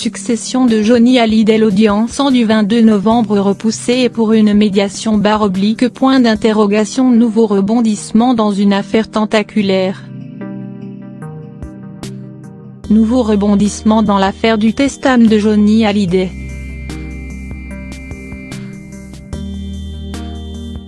succession de Johnny Hallyday. L'audience du 22 novembre repoussée et pour une médiation / point d'interrogation. Nouveau rebondissement dans une affaire tentaculaire. Nouveau rebondissement dans l'affaire du testament de Johnny Hallyday.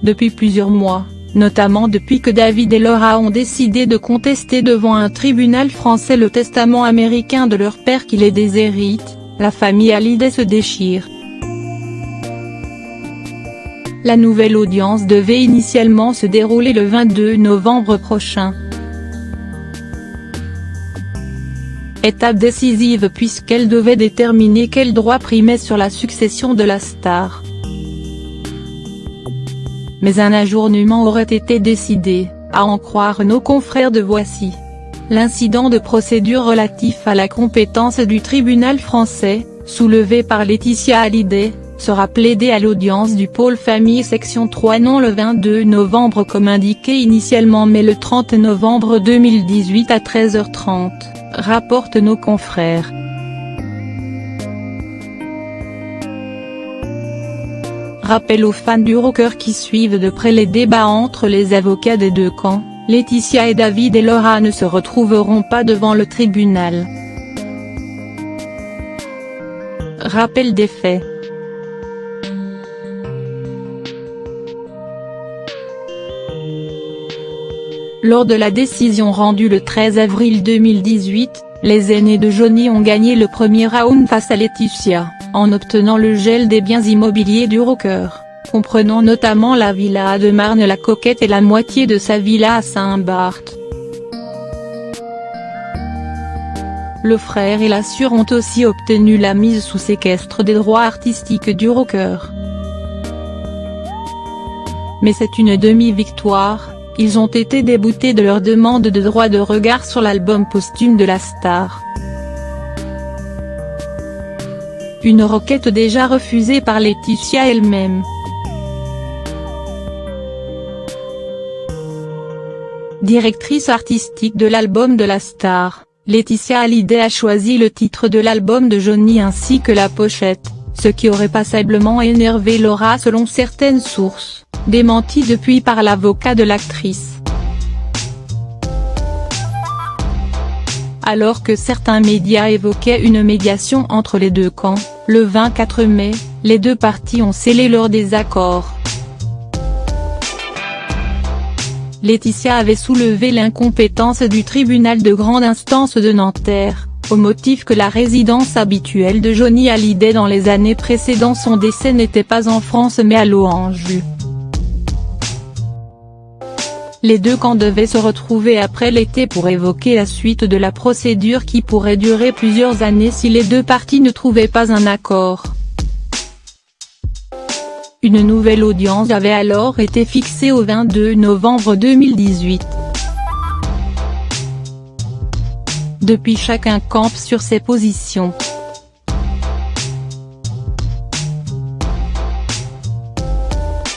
Depuis plusieurs mois, notamment depuis que David et Laura ont décidé de contester devant un tribunal français le testament américain de leur père qui les déshérite, la famille Hallyday se déchire. La nouvelle audience devait initialement se dérouler le 22 novembre prochain. Étape décisive puisqu'elle devait déterminer quel droit primait sur la succession de la star. Mais un ajournement aurait été décidé, à en croire nos confrères de Voici. L'incident de procédure relatif à la compétence du tribunal français, soulevé par Laetitia Hallyday, sera plaidé à l'audience du pôle famille section 3 non le 22 novembre comme indiqué initialement mais le 30 novembre 2018 à 13h30, rapportent nos confrères. Rappel aux fans du rocker qui suivent de près les débats entre les avocats des deux camps, Laetitia et David et Laura ne se retrouveront pas devant le tribunal. Rappel des faits. Lors de la décision rendue le 13 avril 2018, les aînés de Johnny ont gagné le premier round face à Laetitia, en obtenant le gel des biens immobiliers du rocker, comprenant notamment la villa à de Marne-la-Coquette et la moitié de sa villa à Saint-Barth. Le frère et la sœur ont aussi obtenu la mise sous séquestre des droits artistiques du rocker. Mais c'est une demi-victoire, ils ont été déboutés de leur demande de droit de regard sur l'album posthume de la star. Une requête déjà refusée par Laetitia elle-même. Directrice artistique de l'album de la star, Laetitia Hallyday a choisi le titre de l'album de Johnny ainsi que la pochette, ce qui aurait passablement énervé Laura selon certaines sources, démenties depuis par l'avocat de l'actrice. Alors que certains médias évoquaient une médiation entre les deux camps, le 24 mai, les deux parties ont scellé leur désaccord. Laetitia avait soulevé l'incompétence du tribunal de grande instance de Nanterre, au motif que la résidence habituelle de Johnny Hallyday dans les années précédant son décès n'était pas en France mais à Loange. Les deux camps devaient se retrouver après l'été pour évoquer la suite de la procédure qui pourrait durer plusieurs années si les deux parties ne trouvaient pas un accord. Une nouvelle audience avait alors été fixée au 22 novembre 2018. Depuis chacun campe sur ses positions.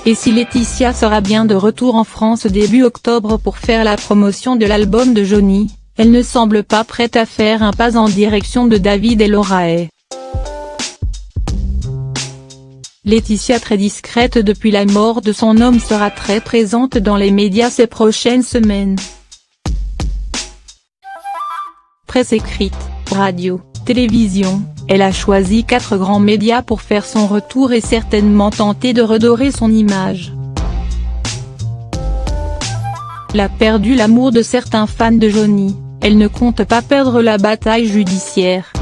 Et si Laetitia sera bien de retour en France début octobre pour faire la promotion de l'album de Johnny, elle ne semble pas prête à faire un pas en direction de David et Laura. Laetitia, très discrète depuis la mort de son homme, sera très présente dans les médias ces prochaines semaines. Presse écrite, radio, télévision, elle a choisi 4 grands médias pour faire son retour et certainement tenter de redorer son image. Elle a perdu l'amour de certains fans de Johnny, elle ne compte pas perdre la bataille judiciaire.